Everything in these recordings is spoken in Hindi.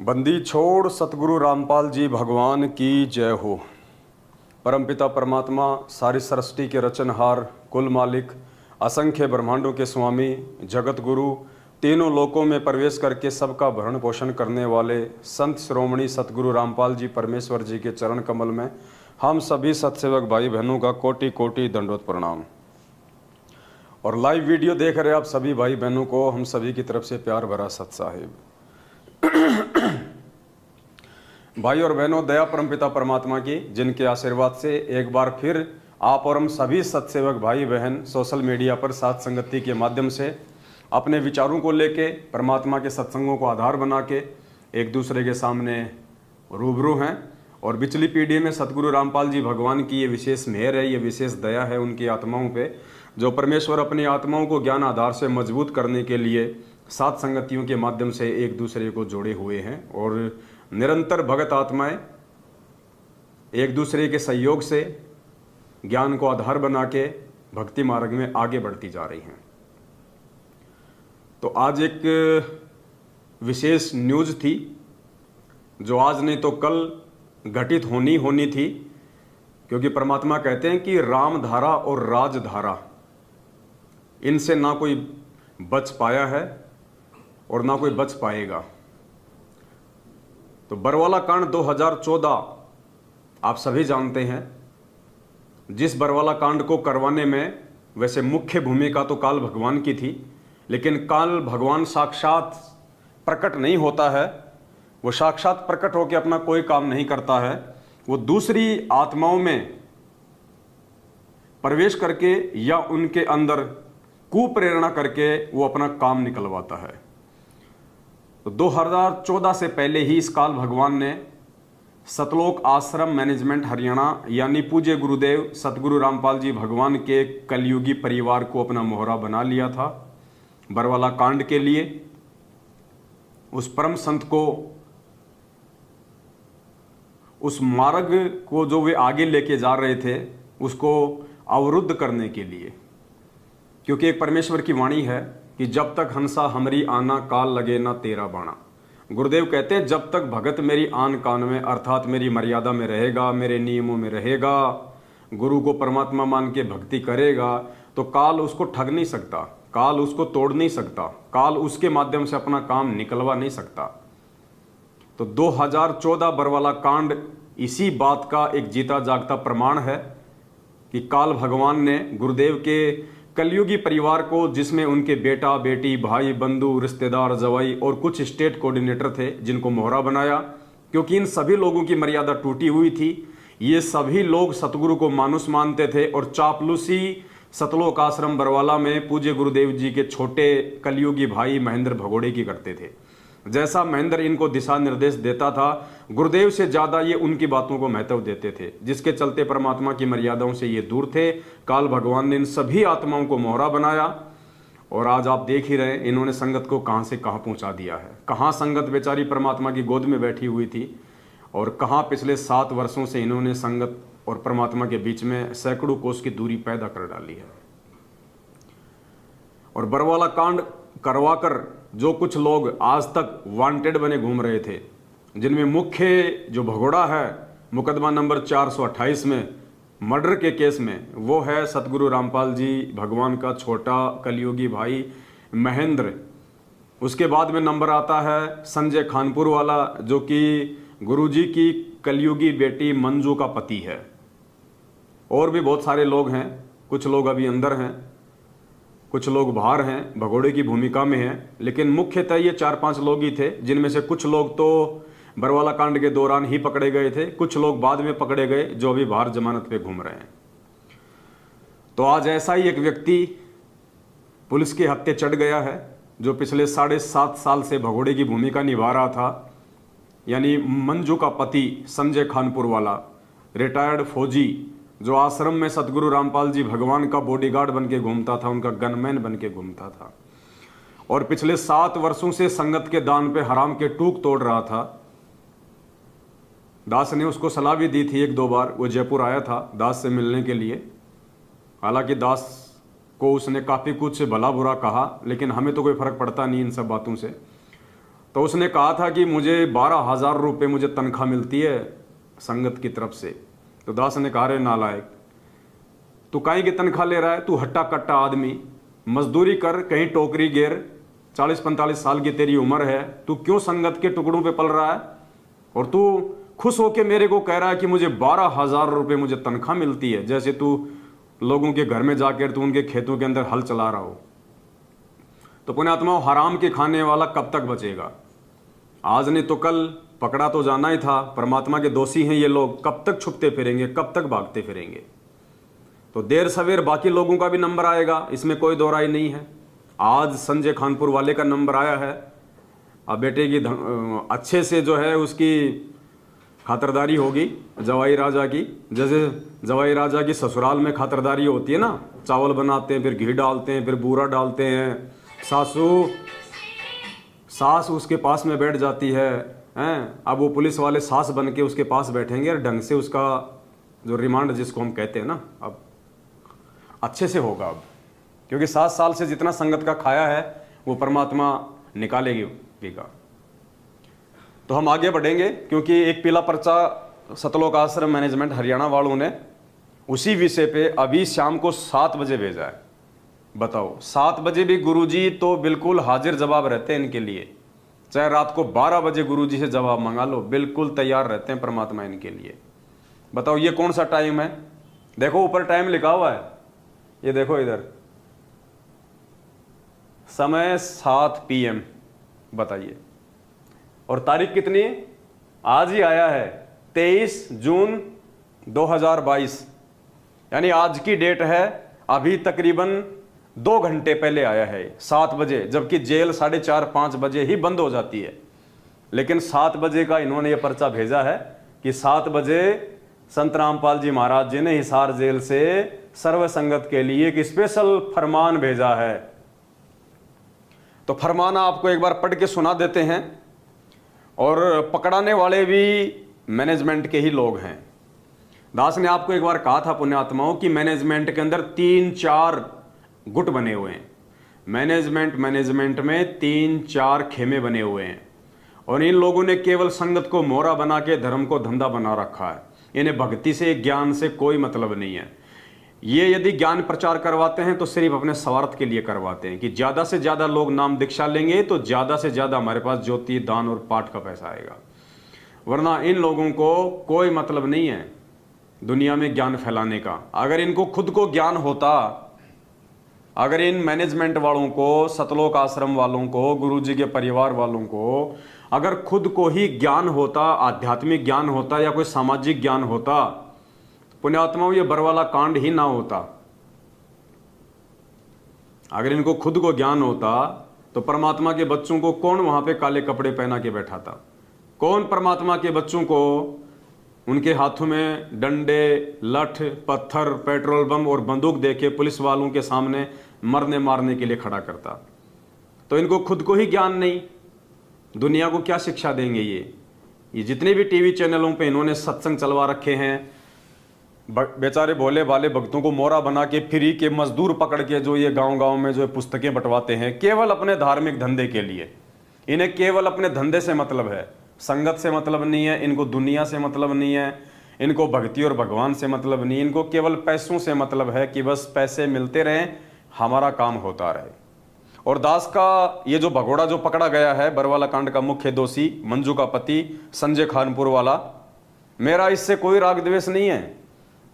बंदी छोड़ सतगुरु रामपाल जी भगवान की जय हो। परमपिता परमात्मा सारी सृष्टि के रचनहार, कुल मालिक, असंख्य ब्रह्मांडों के स्वामी, जगत गुरु, तीनों लोकों में प्रवेश करके सबका भरण पोषण करने वाले संत श्रोमणी सतगुरु रामपाल जी परमेश्वर जी के चरण कमल में हम सभी सत्सेवक भाई बहनों का कोटि कोटि दंडवत प्रणाम। और लाइव वीडियो देख रहे आप सभी भाई बहनों को हम सभी की तरफ से प्यार भरा सत साहिब। भाई और बहनों, दया परमपिता परमात्मा की, जिनके आशीर्वाद से एक बार फिर आप और हम सभी सत्सेवक भाई बहन सोशल मीडिया पर साथ संगति के माध्यम से अपने विचारों को लेके परमात्मा के सत्संगों को आधार बना के एक दूसरे के सामने रूबरू हैं। और पिछली पीढ़ी में सतगुरु रामपाल जी भगवान की ये विशेष मेहर है, ये विशेष दया है उनकी आत्माओं पे, जो परमेश्वर अपनी आत्माओं को ज्ञान आधार से मजबूत करने के लिए सात संगतियों के माध्यम से एक दूसरे को जोड़े हुए हैं। और निरंतर भगत आत्माएं एक दूसरे के सहयोग से ज्ञान को आधार बना के भक्ति मार्ग में आगे बढ़ती जा रही हैं। तो आज एक विशेष न्यूज़ थी जो आज नहीं तो कल घटित होनी थी, क्योंकि परमात्मा कहते हैं कि राम धारा और राजधारा, इनसे ना कोई बच पाया है और ना कोई बच पाएगा। तो बरवाला कांड 2014 आप सभी जानते हैं। जिस बरवाला कांड को करवाने में वैसे मुख्य भूमिका तो काल भगवान की थी, लेकिन काल भगवान साक्षात प्रकट नहीं होता है। वो साक्षात प्रकट होकर अपना कोई काम नहीं करता है। वो दूसरी आत्माओं में प्रवेश करके या उनके अंदर कुप्रेरणा करके वो अपना काम निकलवाता है। तो 2014 से पहले ही इस काल भगवान ने सतलोक आश्रम मैनेजमेंट हरियाणा यानी पूज्य गुरुदेव सतगुरु रामपाल जी भगवान के कलयुगी परिवार को अपना मोहरा बना लिया था बरवाला कांड के लिए। उस परम संत को, उस मार्ग को जो वे आगे लेके जा रहे थे, उसको अवरुद्ध करने के लिए। क्योंकि एक परमेश्वर की वाणी है कि जब तक हंसा हमरी आना, काल लगे ना तेरा बाणा। गुरुदेव कहते हैं जब तक भगत मेरी आन कान में, अर्थात मेरी मर्यादा में रहेगा, मेरे नियमों में रहेगा, गुरु को परमात्मा मान के भक्ति करेगा, तो काल उसको ठग नहीं सकता, काल उसको तोड़ नहीं सकता, काल उसके माध्यम से अपना काम निकलवा नहीं सकता। तो 2014 बरवाला कांड इसी बात का एक जीता जागता प्रमाण है कि काल भगवान ने गुरुदेव के कलयुगी परिवार को, जिसमें उनके बेटा बेटी, भाई बंधु, रिश्तेदार, जवाई और कुछ स्टेट कोऑर्डिनेटर थे, जिनको मोहरा बनाया। क्योंकि इन सभी लोगों की मर्यादा टूटी हुई थी। ये सभी लोग सतगुरु को मानुष मानते थे और चापलूसी सतलोक आश्रम बरवाला में पूज्य गुरुदेव जी के छोटे कलयुगी भाई महेंद्र भगोड़े की करते थे। जैसा महेंद्र इनको दिशा निर्देश देता था, गुरुदेव से ज्यादा ये उनकी बातों को महत्व देते थे, जिसके चलते परमात्मा की मर्यादाओं से ये दूर थे। काल भगवान ने इन सभी आत्माओं को मोहरा बनाया और आज आप देख ही रहे इन्होंने संगत को कहां से कहां पहुंचा दिया है। कहां संगत बेचारी परमात्मा की गोद में बैठी हुई थी और कहां पिछले 7 वर्षों से इन्होंने संगत और परमात्मा के बीच में सैकड़ों कोस की दूरी पैदा कर डाली है। और बरवाला कांड करवाकर जो कुछ लोग आज तक वांटेड बने घूम रहे थे, जिनमें मुख्य जो भगोड़ा है मुकदमा नंबर 428 में मर्डर के केस में, वो है सतगुरु रामपाल जी भगवान का छोटा कलयुगी भाई महेंद्र। उसके बाद में नंबर आता है संजय खानपुर वाला, जो कि गुरुजी की कलयुगी बेटी मंजू का पति है। और भी बहुत सारे लोग हैं, कुछ लोग अभी अंदर हैं, कुछ लोग बाहर हैं, भगोड़े की भूमिका में हैं, लेकिन मुख्यतः ये 4-5 लोग ही थे, जिनमें से कुछ लोग तो बरवाला कांड के दौरान ही पकड़े गए थे, कुछ लोग बाद में पकड़े गए जो अभी बाहर जमानत पे घूम रहे हैं। तो आज ऐसा ही एक व्यक्ति पुलिस के हत्थे चढ़ गया है, जो पिछले 7.5 साल से भगोड़े की भूमिका निभा रहा था, यानी मंजू का पति संजय खानपुर वाला रिटायर्ड फौजी, जो आश्रम में सतगुरु रामपाल जी भगवान का बॉडीगार्ड बन के घूमता था, उनका गनमैन बन के घूमता था और पिछले 7 वर्षों से संगत के दान पे हराम के टूक तोड़ रहा था। दास ने उसको सलाह भी दी थी 1-2 बार, वो जयपुर आया था दास से मिलने के लिए। हालांकि दास को उसने काफ़ी कुछ भला बुरा कहा, लेकिन हमें तो कोई फर्क पड़ता नहीं इन सब बातों से। तो उसने कहा था कि मुझे 12,000 रुपये मुझे तनख्वाह मिलती है संगत की तरफ से। तो दास ने कहा, रे नालायक, तू काहे की तनख्वाह ले रहा है? तू हट्टा कट्टा आदमी, मजदूरी कर, कहीं टोकरी गेर, 40-45 साल की तेरी उम्र है, तू क्यों संगत के टुकड़ों पे पल रहा है? और तू खुश होके मेरे को कह रहा है कि मुझे 12,000 रुपये मुझे तनख्वाह मिलती है, जैसे तू लोगों के घर में जाकर तू उनके खेतों के अंदर हल चला रहा हो। तो पुण्यात्माओं, हराम के खाने वाला कब तक बचेगा? आज नहीं तो कल पकड़ा तो जाना ही था। परमात्मा के दोषी हैं ये लोग, कब तक छुपते फिरेंगे, कब तक भागते फिरेंगे? तो देर सवेर बाकी लोगों का भी नंबर आएगा, इसमें कोई दो राय नहीं है। आज संजय खानपुर वाले का नंबर आया है। अब बेटे की अच्छे से जो है उसकी खातिरदारी होगी जवाई राजा की, जैसे जवाई राजा की ससुराल में खातिरदारी होती है ना, चावल बनाते हैं, फिर घी डालते हैं, फिर बूरा डालते हैं, सास उसके पास में बैठ जाती है हैं। अब वो पुलिस वाले सास बन के उसके पास बैठेंगे और ढंग से उसका जो रिमांड जिसको हम कहते हैं ना, अब अच्छे से होगा। अब क्योंकि 7 साल से जितना संगत का खाया है वो परमात्मा निकालेगी पीगा। तो हम आगे बढ़ेंगे, क्योंकि एक पीला पर्चा सतलोक आश्रम मैनेजमेंट हरियाणा वालों ने उसी विषय पे अभी शाम को 7 बजे भेजा है। बताओ, 7 बजे भी गुरुजी तो बिल्कुल हाजिर जवाब रहते हैं इनके लिए। चाहे रात को 12 बजे गुरुजी से जवाब मंगा लो, बिल्कुल तैयार रहते हैं परमात्मा इनके लिए। बताओ ये कौन सा टाइम है? देखो ऊपर टाइम लिखा हुआ है, ये देखो इधर, समय 7 PM। बताइए, और तारीख कितनी? आज ही आया है 23 जून 2022, यानी आज की डेट है। अभी तकरीबन 2 घंटे पहले आया है 7 बजे, जबकि जेल 4:30-5 बजे ही बंद हो जाती है। लेकिन 7 बजे का इन्होंने ये पर्चा भेजा है कि 7 बजे संत रामपाल जी महाराज जी ने हिसार जेल से सर्व संगत के लिए एक स्पेशल फरमान भेजा है। तो फरमान आपको एक बार पढ़ के सुना देते हैं। और पकड़ाने वाले भी मैनेजमेंट के ही लोग हैं। दास ने आपको एक बार कहा था पुण्यात्माओं कि मैनेजमेंट के अंदर 3-4 गुट बने हुए हैं। मैनेजमेंट में 3-4 खेमे बने हुए हैं, और इन लोगों ने केवल संगत को मोहरा बना के धर्म को धंधा बना रखा है। इन्हें भक्ति से, ज्ञान से कोई मतलब नहीं है। ये यदि ज्ञान प्रचार करवाते हैं तो सिर्फ अपने स्वार्थ के लिए करवाते हैं कि ज्यादा से ज्यादा लोग नाम दीक्षा लेंगे तो ज्यादा से ज्यादा हमारे पास ज्योति, दान और पाठ का पैसा आएगा। वरना इन लोगों को कोई मतलब नहीं है दुनिया में ज्ञान फैलाने का। अगर इनको खुद को ज्ञान होता, अगर इन मैनेजमेंट वालों को, सतलोक आश्रम वालों को, गुरुजी के परिवार वालों को अगर खुद को ही ज्ञान होता, आध्यात्मिक ज्ञान होता या कोई सामाजिक ज्ञान होता, पुण्यात्माओं ये बरवाला कांड ही ना होता। अगर इनको खुद को ज्ञान होता तो परमात्मा के बच्चों को कौन वहां पे काले कपड़े पहना के बैठा था? कौन परमात्मा के बच्चों को उनके हाथों में डंडे, लठ, पत्थर, पेट्रोल बम और बंदूक देके पुलिस वालों के सामने मरने मारने के लिए खड़ा करता? तो इनको खुद को ही ज्ञान नहीं, दुनिया को क्या शिक्षा देंगे? ये जितने भी टीवी चैनलों पे इन्होंने सत्संग चलवा रखे हैं, बेचारे भोले भाले भक्तों को मोहरा बना के फ्री के मजदूर पकड़ के जो ये गांव-गांव में जो पुस्तकें बंटवाते हैं केवल अपने धार्मिक धंधे के लिए। इन्हें केवल अपने धंधे से मतलब है, संगत से मतलब नहीं है, इनको दुनिया से मतलब नहीं है, इनको भक्ति और भगवान से मतलब नहीं, इनको केवल पैसों से मतलब है कि बस पैसे मिलते रहें, हमारा काम होता रहे। और दास का ये जो भगोड़ा जो पकड़ा गया है, बरवाला कांड का मुख्य दोषी मंजू का पति संजय खानपुर वाला, मेरा इससे कोई राग द्वेष नहीं है।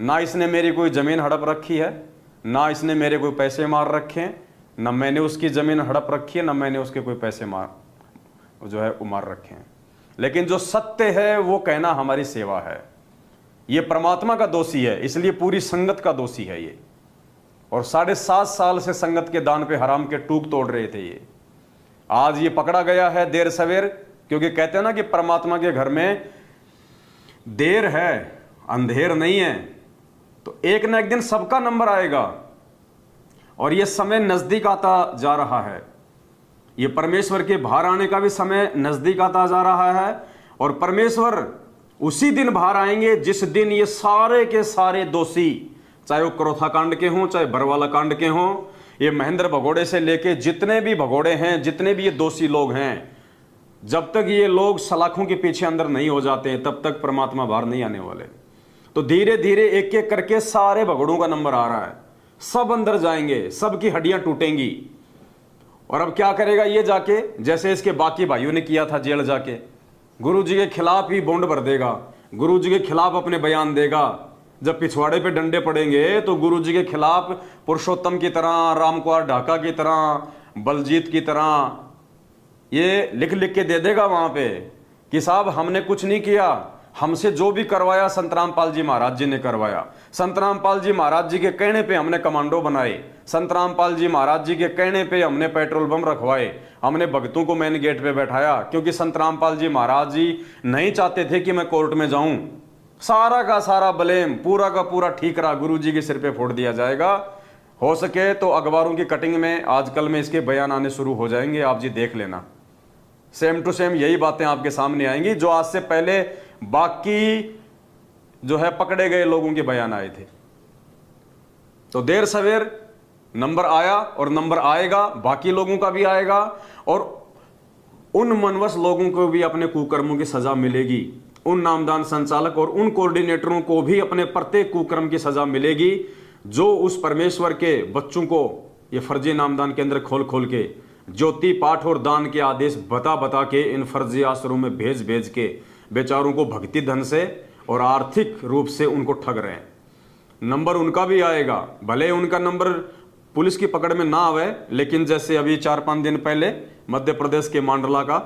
ना इसने मेरी कोई जमीन हड़प रखी है, ना इसने मेरे कोई पैसे मार रखे हैं, ना मैंने उसकी जमीन हड़प रखी है, ना मैंने उसके कोई पैसे मार रखे हैं। लेकिन जो सत्य है वो कहना हमारी सेवा है। ये परमात्मा का दोषी है, इसलिए पूरी संगत का दोषी है ये। और 7.5 साल से संगत के दान पे हराम के टूक तोड़ रहे थे ये। आज ये पकड़ा गया है देर सवेर, क्योंकि कहते हैं ना कि परमात्मा के घर में देर है, अंधेर नहीं है। तो एक न एक दिन सबका नंबर आएगा, और ये समय नजदीक आता जा रहा है। ये परमेश्वर के बाहर आने का भी समय नजदीक आता जा रहा है, और परमेश्वर उसी दिन बाहर आएंगे जिस दिन ये सारे के सारे दोषी, चाहे वो क्रोथा कांड के हों, चाहे बरवाला कांड के हों, ये महेंद्र भगोड़े से लेके जितने भी भगोड़े हैं, जितने भी ये दोषी लोग हैं, जब तक ये लोग सलाखों के पीछे अंदर नहीं हो जाते तब तक परमात्मा बाहर नहीं आने वाले। तो धीरे धीरे एक एक करके सारे भगड़ों का नंबर आ रहा है, सब अंदर जाएंगे, सबकी हड्डियां टूटेंगी। और अब क्या करेगा ये जाके, जैसे इसके बाकी भाइयों ने किया था जेल जाके, गुरु जी के खिलाफ ही बॉन्ड भर देगा, गुरु जी के खिलाफ अपने बयान देगा। जब पिछवाड़े पे डंडे पड़ेंगे तो गुरु जी के खिलाफ पुरुषोत्तम की तरह, रामकुमार ढाका की तरह, बलजीत की तरह ये लिख लिख के दे देगा वहां पे कि साहब हमने कुछ नहीं किया, हमसे जो भी करवाया संत रामपाल जी महाराज जी ने करवाया। संत रामपाल जी महाराज जी के कहने पे हमने कमांडो बनाए, संत रामपाल जी महाराज जी के कहने पे हमने पेट्रोल बम रखवाए, हमने भक्तों को मेन गेट पे बैठाया, क्योंकि संत रामपाल जी महाराज जी नहीं चाहते थे कि मैं कोर्ट में जाऊं। सारा का सारा ब्लेम, पूरा का पूरा ठीकरा गुरु जी के सिर पे फोड़ दिया जाएगा। हो सके तो अखबारों की कटिंग में आजकल में इसके बयान आने शुरू हो जाएंगे, आप जी देख लेना। सेम टू सेम यही बातें आपके सामने आएंगी जो आज से पहले बाकी जो है पकड़े गए लोगों के बयान आए थे। तो देर सवेर नंबर आया और नंबर आएगा, बाकी लोगों का भी आएगा, और उन मनवस लोगों को भी अपने कुकर्मों की सजा मिलेगी। उन नामदान संचालक और उन कोऑर्डिनेटरों को भी अपने प्रत्येक कुकर्म की सजा मिलेगी जो उस परमेश्वर के बच्चों को ये फर्जी नामदान केंद्र खोल खोल के ज्योति पाठ और दान के आदेश बता बता के इन फर्जी आश्रमों में भेज भेज के बेचारों को भक्ति धन से और आर्थिक रूप से उनको ठग रहे हैं। नंबर उनका भी आएगा, भले उनका नंबर पुलिस की पकड़ में ना आवे, लेकिन जैसे अभी 4-5 दिन पहले मध्य प्रदेश के मांडला का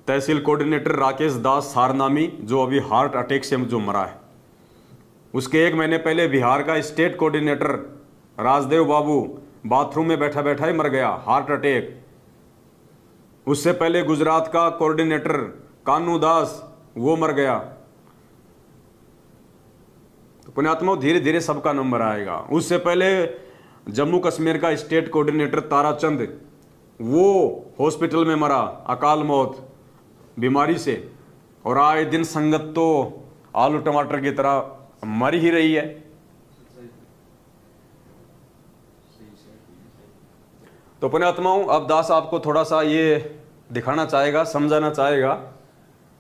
तहसील कोऑर्डिनेटर राकेश दास सारनामी, जो अभी हार्ट अटैक से जो मरा है, उसके 1 महीने पहले बिहार का स्टेट कोऑर्डिनेटर राजदेव बाबू बाथरूम में बैठा बैठा ही मर गया, हार्ट अटैक। उससे पहले गुजरात का कोऑर्डिनेटर कानू दास, वो मर गया। तो पुण्यात्मा धीरे धीरे सबका नंबर आएगा। उससे पहले जम्मू कश्मीर का स्टेट कोऑर्डिनेटर ताराचंद, वो हॉस्पिटल में मरा, अकाल मौत बीमारी से। और आए दिन संगत तो आलू टमाटर की तरह मर ही रही है। तो पुण्यात्माओं, अब दास आपको थोड़ा सा ये दिखाना चाहेगा, समझाना चाहेगा।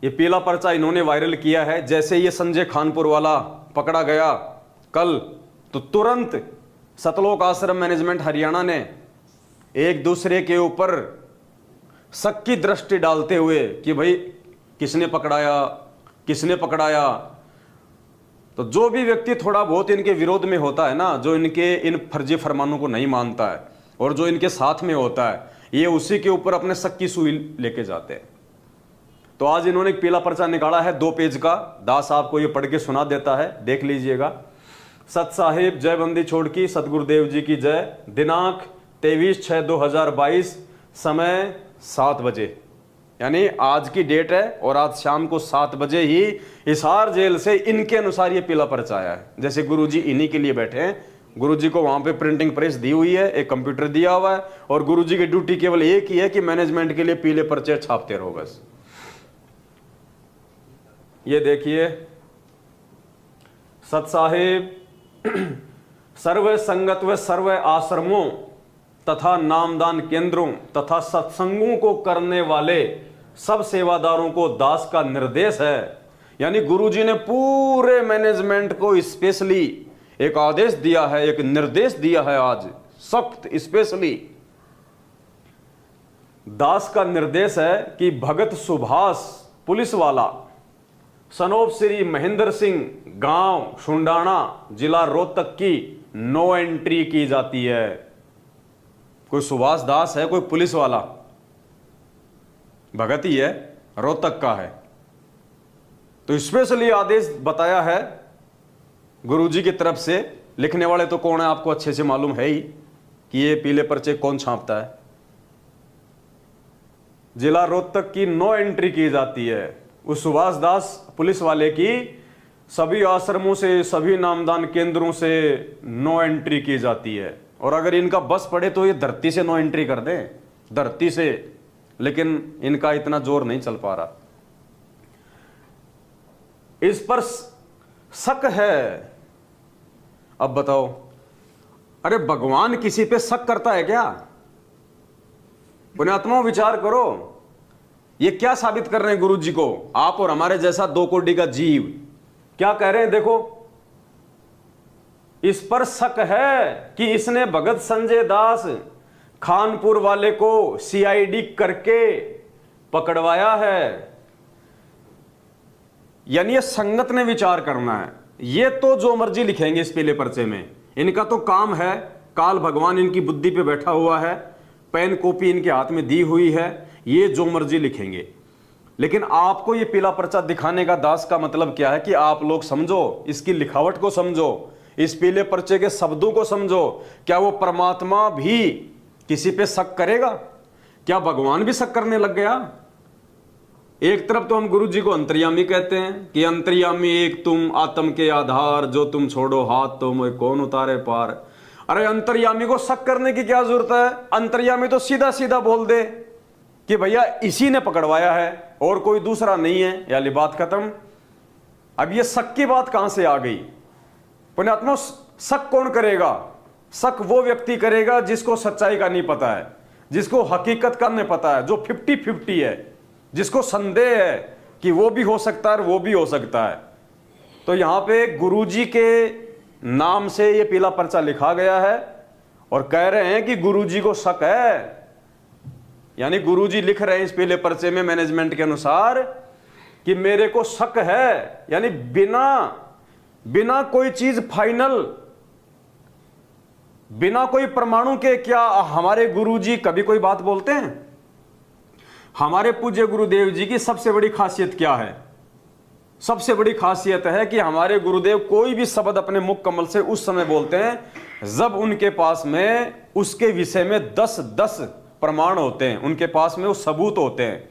ये पीला पर्चा इन्होंने वायरल किया है। जैसे ये संजय खानपुर वाला पकड़ा गया कल, तो तुरंत सतलोक आश्रम मैनेजमेंट हरियाणा ने एक दूसरे के ऊपर शक की दृष्टि डालते हुए कि भाई किसने पकड़ाया, किसने पकड़ाया। तो जो भी व्यक्ति थोड़ा बहुत इनके विरोध में होता है ना, जो इनके इन फर्जी फरमानों को नहीं मानता है और जो इनके साथ में होता है, ये उसी के ऊपर अपने शक की सुई लेके जाते हैं। तो आज इन्होंने एक पीला पर्चा निकाला है 2 पेज का। दास आपको ये पढ़ के सुना देता है, देख लीजिएगा। सत साहिब जय बंदी छोड़ की, सतगुरुदेव जी की जय। दिनांक 23/6/2022, समय 7 बजे, यानी आज की डेट है। और आज शाम को 7 बजे ही हिसार जेल से इनके अनुसार ये पीला पर्चा आया है। जैसे गुरुजी इन्हीं के लिए बैठे हैं, गुरुजी को वहां पे प्रिंटिंग प्रेस दी हुई है, एक कंप्यूटर दिया हुआ है, और गुरुजी की ड्यूटी केवल एक ही है कि मैनेजमेंट के लिए पीले पर्चे छापते रहो बस। ये देखिए, सत साहिब सर्व संगत व सर्व आश्रमों तथा नामदान केंद्रों तथा सत्संगों को करने वाले सब सेवादारों को दास का निर्देश है। यानी गुरुजी ने पूरे मैनेजमेंट को स्पेशली एक आदेश दिया है, एक निर्देश दिया है आज सख्त स्पेशली। दास का निर्देश है कि भगत सुभाष पुलिस वाला सनोप श्री महेंद्र सिंह, गांव शुंडाना, जिला रोहतक की नो एंट्री की जाती है। कोई सुभाष दास है, कोई पुलिस वाला, भगत ही है, रोहतक का है। तो स्पेशली आदेश बताया है गुरुजी की तरफ से। लिखने वाले तो कौन है आपको अच्छे से मालूम है ही कि ये पीले पर्चे कौन छापता है। जिला रोहतक की नो एंट्री की जाती है। उस सुभाष दास पुलिस वाले की सभी आश्रमों से, सभी नामदान केंद्रों से नो एंट्री की जाती है। और अगर इनका बस पड़े तो ये धरती से नो एंट्री कर दें, धरती से, लेकिन इनका इतना जोर नहीं चल पा रहा। इस पर शक है। अब बताओ, अरे भगवान किसी पे शक करता है क्या? पुण्यात्माओं विचार करो। ये क्या साबित कर रहे हैं गुरु जी को? आप और हमारे जैसा 2 कोटि का जीव क्या कह रहे हैं? देखो, इस पर शक है कि इसने भगत संजय दास खानपुर वाले को सीआईडी करके पकड़वाया है। यानी ये संगत ने विचार करना है। ये तो जो मर्जी लिखेंगे इस पीले पर्चे में, इनका तो काम है, काल भगवान इनकी बुद्धि पे बैठा हुआ है, पेन कॉपी इनके हाथ में दी हुई है, ये जो मर्जी लिखेंगे। लेकिन आपको ये पीला पर्चा दिखाने का दास का मतलब क्या है कि आप लोग समझो, इसकी लिखावट को समझो, इस पीले पर्चे के शब्दों को समझो। क्या वो परमात्मा भी किसी पे शक करेगा? क्या भगवान भी शक करने लग गया? एक तरफ तो हम गुरु जी को अंतर्यामी कहते हैं कि अंतर्यामी एक तुम, आत्म के आधार, जो तुम छोड़ो हाथ तो मैं कौन उतारे पार। अरे अंतर्यामी को शक करने की क्या जरूरत है? अंतर्यामी तो सीधा सीधा बोल दे कि भैया इसी ने पकड़वाया है और कोई दूसरा नहीं है, यानी बात खत्म। अब ये शक की बात कहां से आ गई? पुण्यात्मा, शक कौन करेगा? शक वो व्यक्ति करेगा जिसको सच्चाई का नहीं पता है, जिसको हकीकत का नहीं पता है, जो 50-50 है, जिसको संदेह है कि वो भी हो सकता है वो भी हो सकता है। तो यहां पे गुरुजी के नाम से ये पीला पर्चा लिखा गया है और कह रहे हैं कि गुरुजी को शक है। यानी गुरुजी लिख रहे हैं इस पीले पर्चे में मैनेजमेंट के अनुसार कि मेरे को शक है। यानी बिना कोई चीज फाइनल, बिना कोई परमाणु के क्या हमारे गुरुजी कभी कोई बात बोलते हैं? हमारे पूज्य गुरुदेव जी की सबसे बड़ी खासियत क्या है? सबसे बड़ी खासियत है कि हमारे गुरुदेव कोई भी शब्द अपने मुख कमल से उस समय बोलते हैं जब उनके पास में उसके विषय में 10 प्रमाण होते हैं, उनके पास में वो सबूत होते हैं।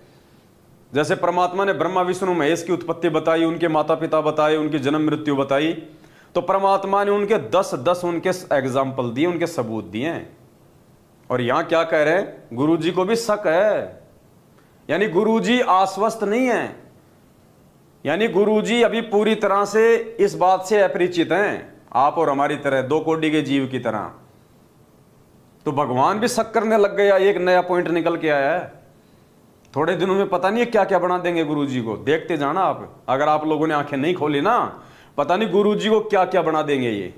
जैसे परमात्मा ने ब्रह्मा विष्णु महेश की उत्पत्ति बताई, उनके माता पिता बताए, उनकी जन्म मृत्यु बताई, तो परमात्मा ने उनके 10 उनके एग्जाम्पल दिए, उनके सबूत दिए। और यहां क्या कह रहे हैं? गुरुजी को भी शक है। यानी गुरुजी आश्वस्त नहीं है, यानी गुरुजी अभी पूरी तरह से इस बात से अपरिचित हैं, आप और हमारी तरह 2 कोटि के जीव की तरह। तो भगवान भी शक करने लग गया। एक नया पॉइंट निकल के आया है। थोड़े दिनों में पता नहीं क्या क्या बना देंगे गुरुजी को, देखते जाना आप। अगर आप लोगों ने आंखें नहीं खोली ना, पता नहीं गुरुजी को क्या क्या बना देंगे ये।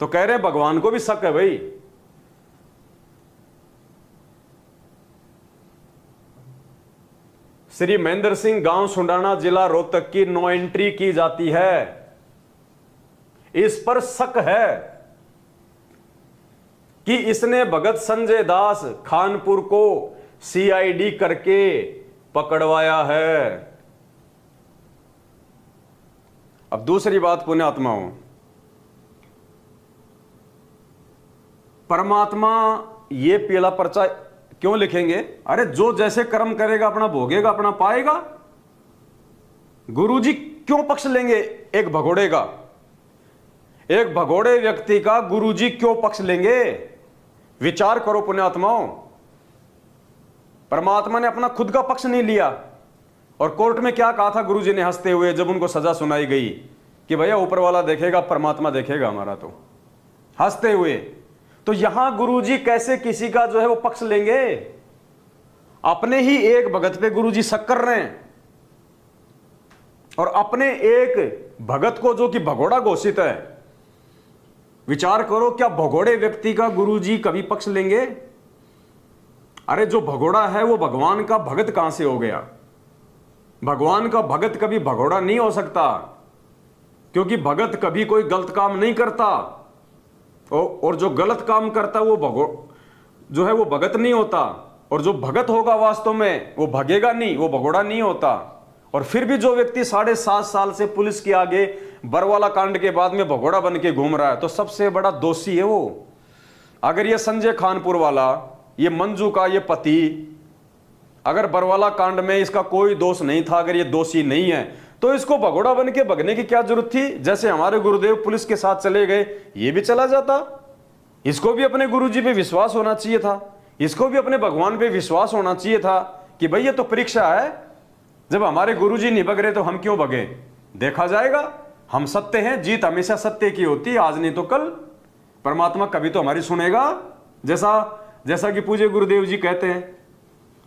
तो कह रहे भगवान को भी शक है भाई। श्री महेंद्र सिंह, गांव सुंडाना, जिला रोहतक की नो एंट्री की जाती है। इस पर शक है कि इसने भगत संजय दास खानपुर को सीआईडी करके पकड़वाया है। अब दूसरी बात पुण्यात्माओं, परमात्मा ये पीला पर्चा क्यों लिखेंगे? अरे जो जैसे कर्म करेगा अपना भोगेगा, अपना पाएगा। गुरुजी क्यों पक्ष लेंगे एक भगोड़े का? एक भगोड़े व्यक्ति का गुरुजी क्यों पक्ष लेंगे? विचार करो पुण्यात्माओं। परमात्मा ने अपना खुद का पक्ष नहीं लिया। और कोर्ट में क्या कहा था गुरुजी ने हंसते हुए जब उनको सजा सुनाई गई कि भैया ऊपर वाला देखेगा, परमात्मा देखेगा हमारा, तो हंसते हुए। तो यहां गुरुजी कैसे किसी का जो है वो पक्ष लेंगे? अपने ही एक भगत पे गुरुजी शक कर रहे हैं और अपने एक भगत को जो कि भगोड़ा घोषित है। विचार करो, क्या भगोड़े व्यक्ति का गुरुजी कभी पक्ष लेंगे? अरे जो भगोड़ा है वो भगवान का भगत कहां से हो गया? भगवान का भगत कभी भगोड़ा नहीं हो सकता, क्योंकि भगत कभी कोई गलत काम नहीं करता। और जो गलत काम करता वो जो है वो भगत नहीं होता। और जो भगत होगा वास्तव में वो भगेगा नहीं, वो भगोड़ा नहीं होता। और फिर भी जो व्यक्ति 7.5 साल से पुलिस के आगे बरवाला कांड के बाद में भगोड़ा बन के घूम रहा है, तो सबसे बड़ा दोषी है वो। अगर ये संजय खानपुर वाला, ये मंजू का ये पति, अगर बरवाला कांड में इसका कोई दोष नहीं था, अगर ये दोषी नहीं है, तो इसको भगोड़ा बन के भगने की क्या जरूरत थी? जैसे हमारे गुरुदेव पुलिस के साथ चले गए, ये भी चला जाता। इसको भी अपने गुरुजी पे विश्वास होना चाहिए था, इसको भी अपने भगवान पे विश्वास होना चाहिए था कि भाई ये तो परीक्षा है, जब हमारे गुरुजी नहीं भग रहे तो हम क्यों भगे? देखा जाएगा, हम सत्य हैं, जीत हमेशा सत्य की होती है, आज नहीं तो कल। परमात्मा कभी तो हमारी सुनेगा, जैसा कि पूज्य गुरुदेव जी कहते हैं।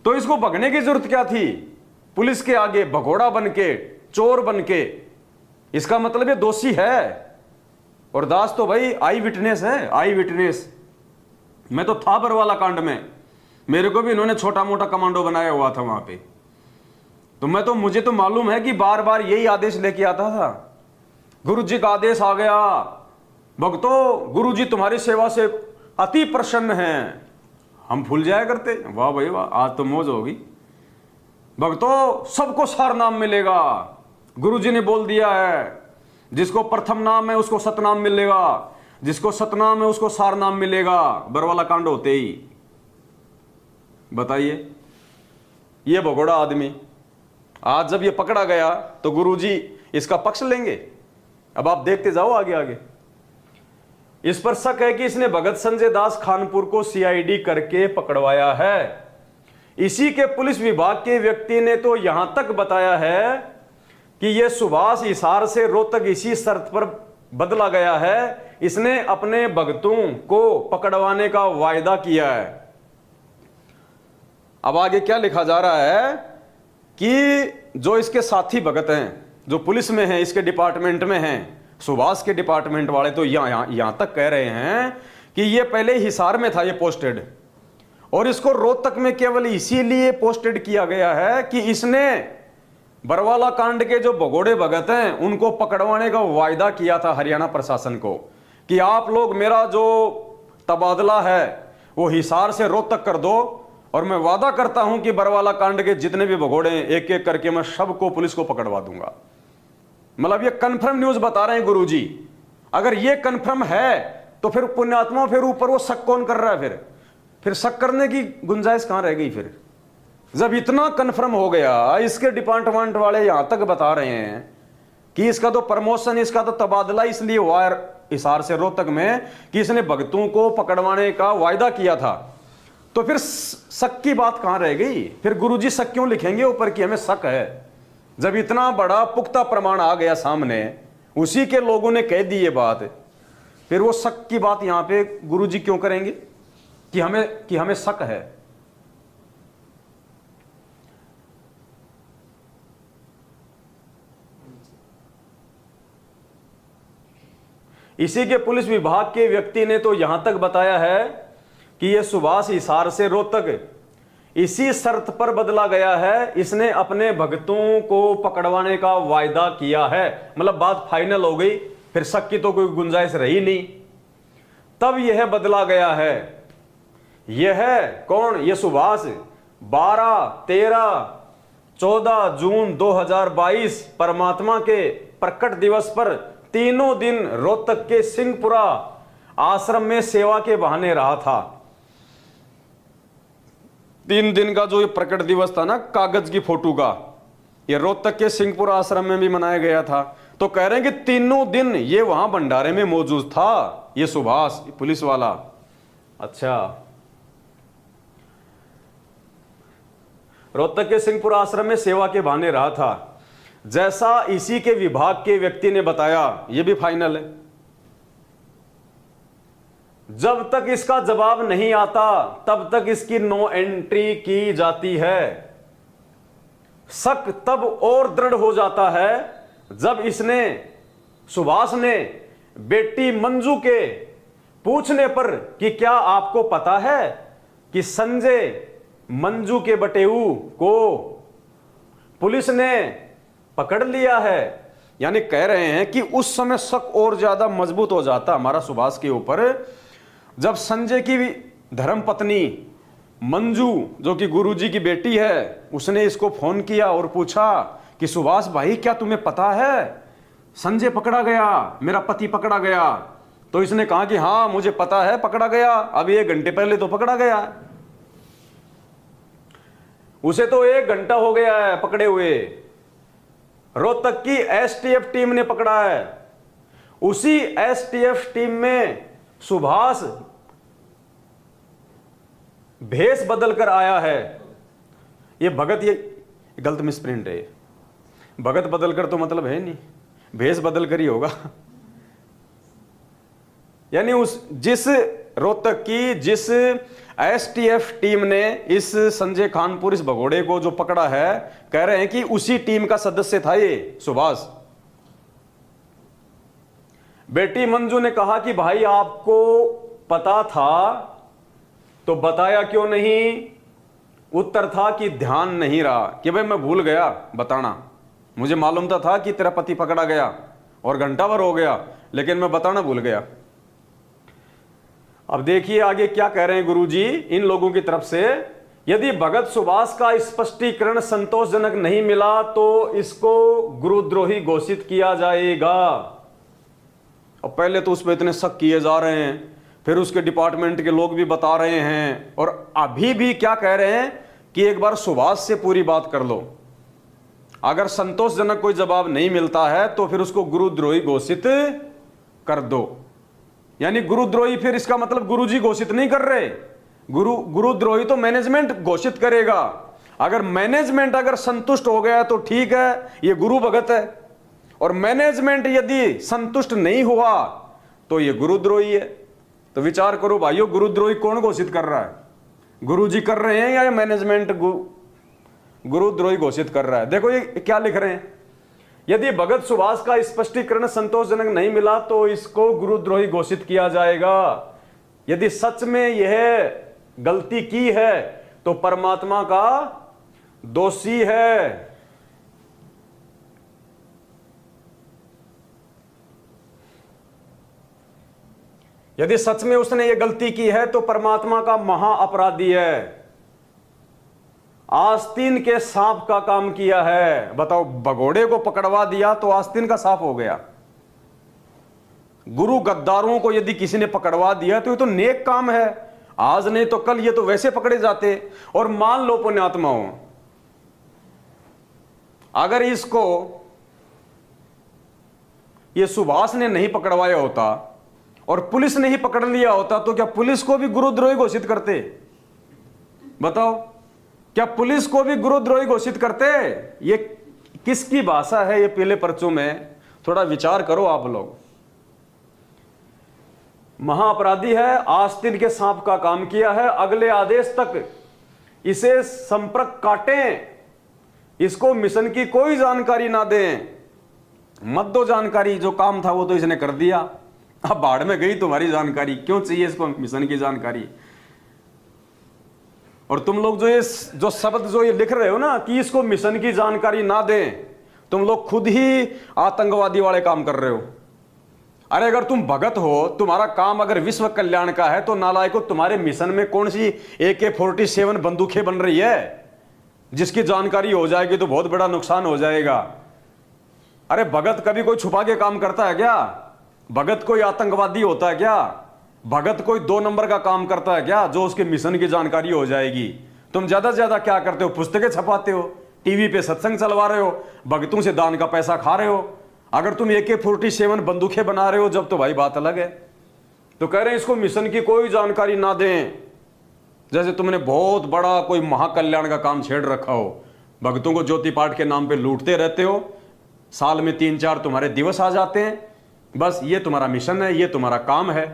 तो इसको भगने की जरूरत क्या थी? पुलिस के आगे भगोड़ा बन के, चोर बन के। इसका मतलब ये दोषी है। और दास तो भाई आई विटनेस है, आई विटनेस। मैं तो था बरवाला कांड में, मेरे को भी इन्होंने छोटा मोटा कमांडो बनाया हुआ था वहां पे। तो मुझे तो मालूम है कि बार बार यही आदेश लेके आता था। गुरु जी का आदेश आ गया, भक्तों गुरु जी तुम्हारी सेवा से अति प्रसन्न हैं। हम भूल जाया करते, वाह भाई वाह, आज तो मौज होगी। भक्तों सबको सार नाम मिलेगा, गुरु जी ने बोल दिया है। जिसको प्रथम नाम है उसको सतनाम मिलेगा, जिसको सतनाम है उसको सार नाम मिलेगा। बरवाला कांड होते ही बताइए, ये भगोड़ा आदमी आज जब ये पकड़ा गया तो गुरुजी इसका पक्ष लेंगे। अब आप देखते जाओ आगे आगे। इस पर शक है कि इसने भगत संजय दास खानपुर को सीआईडी करके पकड़वाया है। इसी के पुलिस विभाग के व्यक्ति ने तो यहां तक बताया है कि यह सुभाष हिसार से रोहतक इसी शर्त पर बदला गया है, इसने अपने भक्तों को पकड़वाने का वायदा किया है। अब आगे क्या लिखा जा रहा है कि जो इसके साथी भगत हैं, जो पुलिस में हैं, इसके डिपार्टमेंट में हैं, सुभाष के डिपार्टमेंट वाले, तो यहां तक कह रहे हैं कि ये पहले हिसार में था ये पोस्टेड, और इसको रोहतक में केवल इसीलिए पोस्टेड किया गया है कि इसने बरवाला कांड के जो भगोड़े भगत हैं उनको पकड़वाने का वायदा किया था हरियाणा प्रशासन को कि आप लोग मेरा जो तबादला है वो हिसार से रोहतक कर दो, और मैं वादा करता हूं कि बरवाला कांड के जितने भी भगोड़े हैं एक एक करके मैं सबको पुलिस को पकड़वा दूंगा। मतलब ये कंफर्म न्यूज बता रहे हैं गुरुजी। अगर ये कंफर्म है तो फिर पुण्यात्मा, फिर ऊपर वो शक कौन कर रहा है? फिर शक करने की गुंजाइश कहां रह गई? फिर जब इतना कंफर्म हो गया, इसके डिपार्टमेंट वाले यहां तक बता रहे हैं कि इसका तो प्रमोशन, इसका तो तबादला इसलिए हुआ हिसार से रोहतक में कि इसने भक्तों को पकड़वाने का वायदा किया था, तो फिर शक की बात कहां रह गई? फिर गुरुजी शक क्यों लिखेंगे ऊपर कि हमें शक है? जब इतना बड़ा पुख्ता प्रमाण आ गया सामने, उसी के लोगों ने कह दी ये बात, फिर वो शक की बात यहां पे गुरुजी क्यों करेंगे कि हमें शक है? इसी के पुलिस विभाग के व्यक्ति ने तो यहां तक बताया है कि यह सुभाष हिसार से रोहतक इसी शर्त पर बदला गया है, इसने अपने भक्तों को पकड़वाने का वायदा किया है। मतलब बात फाइनल हो गई, फिर शक की तो कोई गुंजाइश रही नहीं। तब यह बदला गया है। यह कौन? यह सुभाष 12, 13, 14 जून 2022 परमात्मा के प्रकट दिवस पर तीनों दिन रोहतक के सिंहपुरा आश्रम में सेवा के बहाने रहा था। 3 दिन का जो ये प्रकट दिवस था ना, कागज की फोटो का, ये रोहतक के सिंहपुरा आश्रम में भी मनाया गया था। तो कह रहे हैं कि तीनों दिन ये वहां भंडारे में मौजूद था, ये सुभाष पुलिस वाला। अच्छा, रोहतक के सिंहपुरा आश्रम में सेवा के बहाने रहा था, जैसा इसी के विभाग के व्यक्ति ने बताया। ये भी फाइनल है। जब तक इसका जवाब नहीं आता तब तक इसकी नो एंट्री की जाती है। शक तब और दृढ़ हो जाता है जब इसने, सुभाष ने, बेटी मंजू के पूछने पर कि क्या आपको पता है कि संजय मंजू के बटेऊ को पुलिस ने पकड़ लिया है, यानी कह रहे हैं कि उस समय शक और ज्यादा मजबूत हो जाता हमारा सुभाष के ऊपर जब संजय की धर्मपत्नी मंजू, जो कि गुरुजी की बेटी है, उसने इसको फोन किया और पूछा कि सुभाष भाई क्या तुम्हें पता है संजय पकड़ा गया, मेरा पति पकड़ा गया? तो इसने कहा कि हाँ मुझे पता है, पकड़ा गया, अभी 1 घंटे पहले तो पकड़ा गया। उसे तो 1 घंटा हो गया है पकड़े हुए। रोहतक की एसटीएफ टीम ने पकड़ा है। उसी एसटीएफ टीम में सुभाष भेष बदल कर आया है। ये भगत, ये गलत मिसप्रिंट है। भगत बदल कर तो मतलब है नहीं, भेष बदल कर ही होगा। यानी उस जिस रोहतक की जिस एसटीएफ टीम ने इस संजय खानपुर, इस भगोड़े को जो पकड़ा है, कह रहे हैं कि उसी टीम का सदस्य था ये सुभाष। बेटी मंजू ने कहा कि भाई आपको पता था तो बताया क्यों नहीं? उत्तर था कि ध्यान नहीं रहा, कि भाई मैं भूल गया बताना, मुझे मालूम था कि तेरा पति पकड़ा गया और घंटा भर हो गया, लेकिन मैं बताना भूल गया। अब देखिए आगे क्या कह रहे हैं गुरुजी इन लोगों की तरफ से। यदि भगत सुभाष का स्पष्टीकरण संतोषजनक नहीं मिला तो इसको गुरुद्रोही घोषित किया जाएगा। अब पहले तो उस पर इतने शक किए जा रहे हैं, फिर उसके डिपार्टमेंट के लोग भी बता रहे हैं, और अभी भी क्या कह रहे हैं कि एक बार सुभाष से पूरी बात कर लो, अगर संतोषजनक कोई जवाब नहीं मिलता है तो फिर उसको गुरुद्रोही घोषित कर दो। यानी गुरुद्रोही, फिर इसका मतलब गुरुजी घोषित नहीं कर रहे, गुरुद्रोही तो मैनेजमेंट घोषित करेगा। अगर मैनेजमेंट अगर संतुष्ट हो गया तो ठीक है, ये गुरु भगत है, और मैनेजमेंट यदि संतुष्ट नहीं हुआ तो ये गुरुद्रोही है। तो विचार करो भाइयों, गुरुद्रोही कौन घोषित कर रहा है? गुरुजी कर रहे हैं या मैनेजमेंट गुरुद्रोही घोषित कर रहा है? देखो ये क्या लिख रहे हैं, यदि भगत सुभाष का स्पष्टीकरण संतोषजनक नहीं मिला तो इसको गुरुद्रोही घोषित किया जाएगा। यदि सच में यह गलती की है तो परमात्मा का दोषी है। यदि सच में उसने ये गलती की है तो परमात्मा का महा अपराधी है। आस्तीन के सांप का काम किया है। बताओ, भगोड़े को पकड़वा दिया तो आस्तीन का सांप हो गया। गुरु गद्दारों को यदि किसी ने पकड़वा दिया तो ये तो नेक काम है, आज नहीं तो कल ये तो वैसे पकड़े जाते। और मान लो पुण्यात्माओं, अगर इसको ये सुभाष ने नहीं पकड़वाया होता और पुलिस ने ही पकड़ लिया होता तो क्या पुलिस को भी गुरुद्रोही घोषित करते? बताओ, क्या पुलिस को भी गुरुद्रोही घोषित करते? ये किसकी भाषा है ये पहले पर्चों में थोड़ा विचार करो आप लोग। महाअपराधी है, आस्तीन के सांप का काम किया है, अगले आदेश तक इसे संपर्क काटें, इसको मिशन की कोई जानकारी ना दें, मत दो जानकारी। जो काम था वो तो इसने कर दिया, अब बाढ़ में गई तुम्हारी जानकारी, क्यों चाहिए इसको मिशन की जानकारी? और तुम लोग जो शब्द जो ये लिख रहे हो ना कि इसको मिशन की जानकारी ना दें, तुम लोग खुद ही आतंकवादी वाले काम कर रहे हो। अरे अगर तुम भगत हो, तुम्हारा काम अगर विश्व कल्याण का है तो नालायकों, तुम्हारे मिशन में कौन सी AK-47 बंदूकें बन रही है जिसकी जानकारी हो जाएगी तो बहुत बड़ा नुकसान हो जाएगा। अरे भगत कभी कोई छुपा के काम करता है क्या? भगत कोई आतंकवादी होता है क्या? भगत कोई 2 नंबर का काम करता है क्या जो उसके मिशन की जानकारी हो जाएगी? तुम ज्यादा से ज्यादा क्या करते हो? पुस्तकें छपाते हो, टीवी पे सत्संग चलवा रहे हो, भगतों से दान का पैसा खा रहे हो। अगर तुम AK-47 बंदूकें बना रहे हो जब तो भाई बात अलग है। तो कह रहे हैं इसको मिशन की कोई जानकारी ना दें, जैसे तुमने बहुत बड़ा कोई महाकल्याण का काम छेड़ रखा हो। भक्तों को ज्योति पाठ के नाम पे लूटते रहते हो, साल में 3-4 तुम्हारे दिवस आ जाते हैं, बस ये तुम्हारा मिशन है, ये तुम्हारा काम है।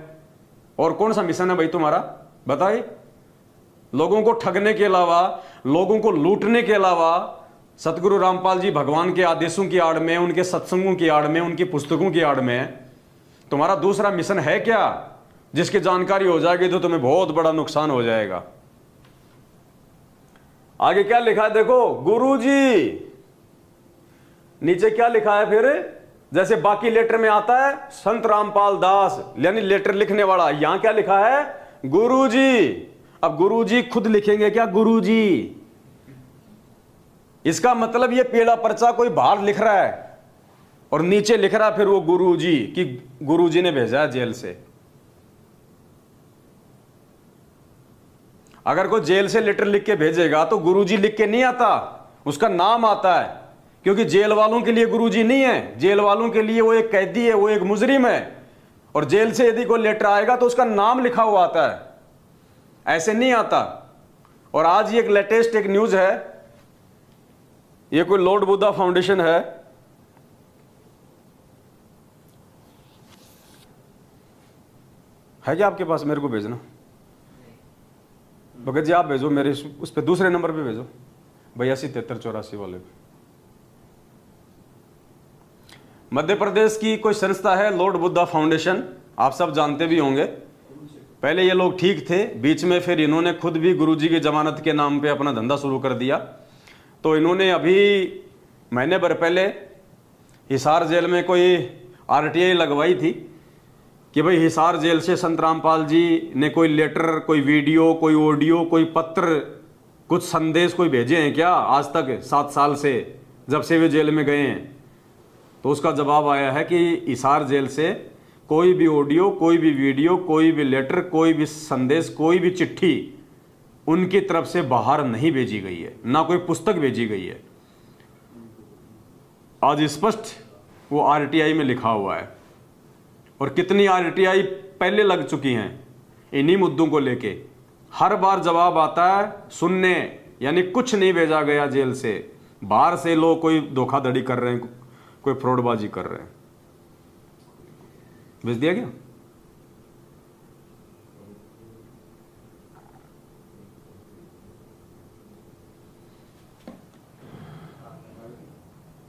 और कौन सा मिशन है भाई तुम्हारा? बताइए। लोगों को ठगने के अलावा, लोगों को लूटने के अलावा, सतगुरु रामपाल जी भगवान के आदेशों की आड़ में, उनके सत्संगों की आड़ में, उनकी पुस्तकों की आड़ में तुम्हारा दूसरा मिशन है क्या जिसकी जानकारी हो जाएगी तो तुम्हें बहुत बड़ा नुकसान हो जाएगा। आगे क्या लिखा है देखो, गुरुजी। नीचे क्या लिखा है फिर? जैसे बाकी लेटर में आता है संत रामपाल दास, यानी लेटर लिखने वाला, यहां क्या लिखा है? गुरुजी। अब गुरुजी खुद लिखेंगे क्या? गुरुजी। इसका मतलब ये पीला पर्चा कोई बाहर लिख रहा है और नीचे लिख रहा है फिर वो गुरुजी, कि गुरुजी ने भेजा है जेल से। अगर कोई जेल से लेटर लिख के भेजेगा तो गुरुजी लिख के नहीं आता, उसका नाम आता है, क्योंकि जेल वालों के लिए गुरुजी नहीं है, जेल वालों के लिए वो एक कैदी है, वो एक मुजरिम है। और जेल से यदि कोई लेटर आएगा तो उसका नाम लिखा हुआ आता है, ऐसे नहीं आता। और आज ये एक लेटेस्ट एक न्यूज है, ये कोई लॉर्ड बुद्धा फाउंडेशन है, क्या आपके पास? मेरे को भेजना। भगत जी आप भेजो मेरे उस पे दूसरे नंबर पे भेजो 827384 वाले पे। मध्य प्रदेश की कोई संस्था है लॉर्ड बुद्धा फाउंडेशन, आप सब जानते भी होंगे। पहले ये लोग ठीक थे, बीच में फिर इन्होंने खुद भी गुरुजी की जमानत के नाम पे अपना धंधा शुरू कर दिया। तो इन्होंने अभी महीने भर पहले हिसार जेल में कोई आरटीआई लगवाई थी कि भाई हिसार जेल से संत रामपाल जी ने कोई लेटर, कोई वीडियो, कोई ऑडियो, कोई पत्र, कुछ संदेश कोई भेजे हैं क्या आज तक 7 साल से जब से वे जेल में गए हैं। तो उसका जवाब आया है कि हिसार जेल से कोई भी ऑडियो, कोई भी वीडियो, कोई भी लेटर, कोई भी संदेश, कोई भी चिट्ठी उनकी तरफ से बाहर नहीं भेजी गई है, ना कोई पुस्तक भेजी गई है। आज स्पष्ट वो आरटीआई में लिखा हुआ है। और कितनी आरटीआई पहले लग चुकी हैं इन्हीं मुद्दों को लेके। हर बार जवाब आता है सुनने, यानी कुछ नहीं भेजा गया जेल से, बाहर से लोग कोई धोखाधड़ी कर रहे हैं, कोई फ्रॉडबाजी कर रहे हैं। भेज दिया गया।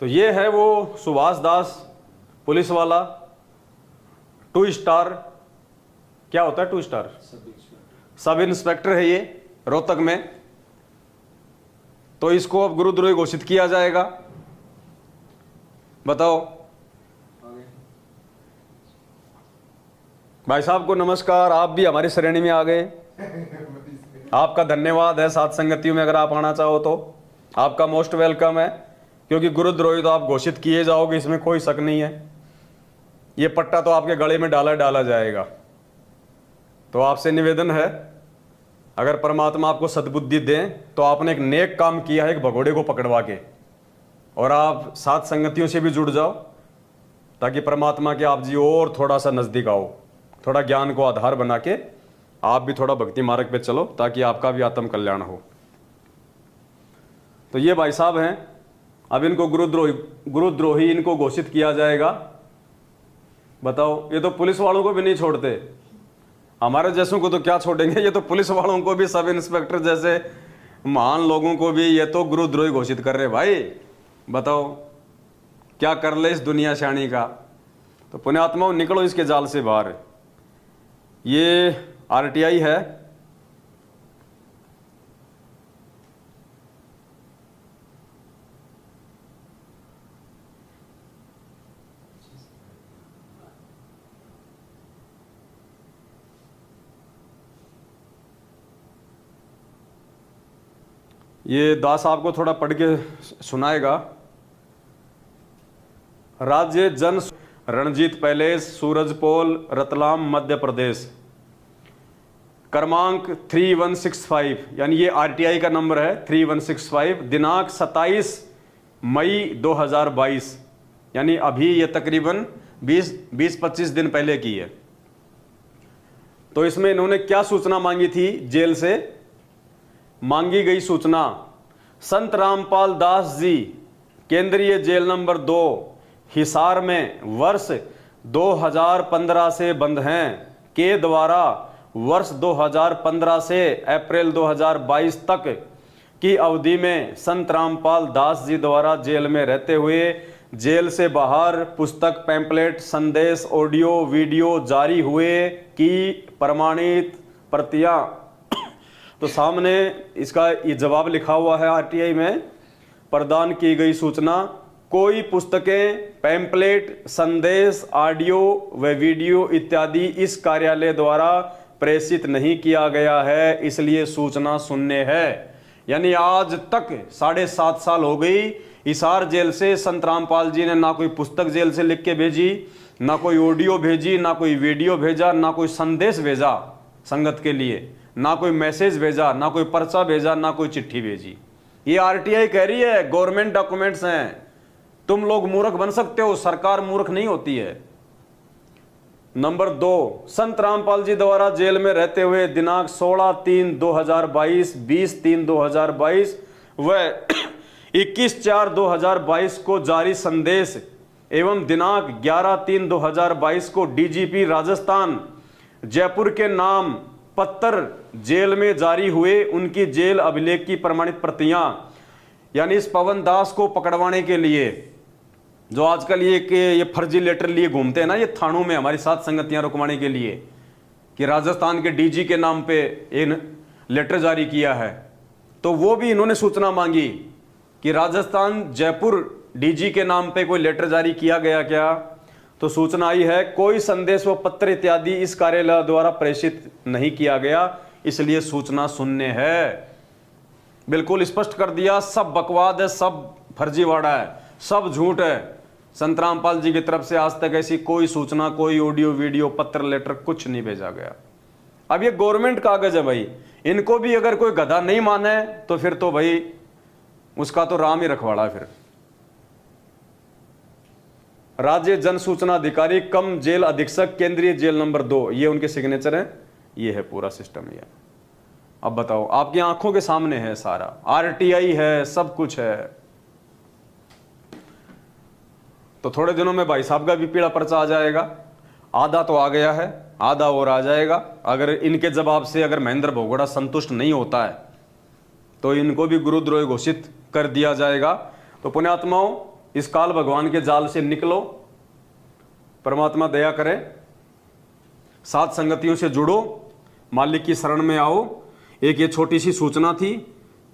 तो ये है वो सुभाष दास पुलिस वाला 2 स्टार, क्या होता है 2 स्टार, सब इंस्पेक्टर है ये रोहतक में। तो इसको अब गुरुद्रोही घोषित किया जाएगा। बताओ भाई साहब को नमस्कार, आप भी हमारी श्रेणी में आ गए। आपका धन्यवाद है साथ संगतियों में, अगर आप आना चाहो तो आपका मोस्ट वेलकम है, क्योंकि गुरुद्रोही तो आप घोषित किए जाओगे, इसमें कोई शक नहीं है। ये पट्टा तो आपके गले में डाला जाएगा। तो आपसे निवेदन है, अगर परमात्मा आपको सद्बुद्धि दें तो आपने एक नेक काम किया है एक भगोड़े को पकड़वा के, और आप साथ संगतियों से भी जुड़ जाओ ताकि परमात्मा के आप जी और थोड़ा सा नजदीक आओ, थोड़ा ज्ञान को आधार बना के आप भी थोड़ा भक्ति मार्ग पे चलो ताकि आपका भी आत्म कल्याण हो। तो ये भाई साहब हैं, अब इनको गुरुद्रोही इनको घोषित किया जाएगा। बताओ, ये तो पुलिस वालों को भी नहीं छोड़ते, हमारे जैसों को तो क्या छोड़ेंगे, ये तो पुलिस वालों को भी, सब इंस्पेक्टर जैसे महान लोगों को भी ये तो गुरुद्रोही घोषित कर रहे। भाई बताओ क्या कर ले इस दुनिया शानी का। तो पुण्यात्माओं निकलो इसके जाल से बाहर। ये आरटीआई है, ये दास आपको थोड़ा पढ़ के सुनाएगा। राज्य जन रणजीत पैलेस, सूरजपोल, रतलाम, मध्य प्रदेश, क्रमांक 3165, यानी ये आरटीआई का नंबर है 3165, दिनांक 27 मई 2022, यानी अभी ये तकरीबन 20-25 दिन पहले की है। तो इसमें इन्होंने क्या सूचना मांगी थी जेल से? मांगी गई सूचना, संत रामपाल दास जी केंद्रीय जेल नंबर 2 हिसार में वर्ष 2015 से बंद हैं के द्वारा वर्ष 2015 से अप्रैल 2022 तक की अवधि में संत रामपाल दास जी द्वारा जेल में रहते हुए जेल से बाहर पुस्तक, पैम्पलेट, संदेश, ऑडियो, वीडियो जारी हुए की प्रमाणित प्रतियां। तो सामने इसका ये जवाब लिखा हुआ है आरटीआई में, प्रदान की गई सूचना, कोई पुस्तकें, पैम्पलेट, संदेश, ऑडियो व वीडियो इत्यादि इस कार्यालय द्वारा प्रेषित नहीं किया गया है, इसलिए सूचना शून्य है। यानी आज तक 7.5 साल हो गई, हिसार जेल से संत रामपाल जी ने ना कोई पुस्तक जेल से लिख के भेजी, ना कोई ऑडियो भेजी, ना कोई वीडियो भेजा, ना कोई संदेश भेजा संगत के लिए, ना कोई मैसेज भेजा, ना कोई पर्चा भेजा, ना कोई चिट्ठी भेजी। ये आरटीआई कह रही है गवर्नमेंट डॉक्यूमेंट्स हैं, तुम लोग मूर्ख बन सकते हो, सरकार मूर्ख नहीं होती है। नंबर 2, संत रामपाल जी द्वारा जेल में रहते हुए दिनांक 16/3/2022, 20/3/2022 व 21/4/2022 को जारी संदेश एवं दिनांक 11/3/2022 को डीजीपी राजस्थान जयपुर के नाम पत्र जेल में जारी हुए, उनकी जेल अभिलेख की प्रमाणित प्रतियां, यानी इस पवन दास को पकड़वाने के लिए जो आजकल ये फर्जी लेटर लिए घूमते हैं ना, ये थानों में हमारी साथ संगतियां रुकवाने के लिए कि राजस्थान के डीजी के नाम पे इन लेटर जारी किया है, तो वो भी इन्होंने सूचना मांगी कि राजस्थान जयपुर डीजी के नाम पे कोई लेटर जारी किया गया क्या। तो सूचना आई है कोई संदेश व पत्र इत्यादि इस कार्यालय द्वारा प्रेषित नहीं किया गया, इसलिए सूचना शून्य है। बिल्कुल स्पष्ट कर दिया, सब बकवाद है, सब फर्जीवाड़ा है, सब झूठ है। संत रामपाल जी की तरफ से आज तक ऐसी कोई सूचना, कोई ऑडियो वीडियो पत्र लेटर कुछ नहीं भेजा गया। अब ये गवर्नमेंट कागज है भाई, इनको भी अगर कोई गधा नहीं माने तो फिर तो भाई उसका तो राम ही रखवाड़ा। फिर राज्य जन सूचना अधिकारी कम जेल अधीक्षक केंद्रीय जेल नंबर 2, ये उनके सिग्नेचर हैं, ये है पूरा सिस्टम। ये अब बताओ, आपकी आंखों के सामने है सारा, आरटीआई है, सब कुछ है। तो थोड़े दिनों में भाई साहब का भी पीला पर्चा आ जाएगा, आधा तो आ गया है, आधा और आ जाएगा। अगर इनके जवाब से अगर महेंद्र भगोड़ा संतुष्ट नहीं होता है तो इनको भी गुरुद्रोही घोषित कर दिया जाएगा। तो पुण्यात्माओं, इस काल भगवान के जाल से निकलो, परमात्मा दया करे, सात संगतियों से जुड़ो, मालिक की शरण में आओ। एक ये छोटी सी सूचना थी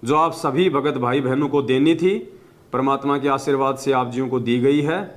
जो आप सभी भगत भाई बहनों को देनी थी, परमात्मा के आशीर्वाद से आप जियों को दी गई है।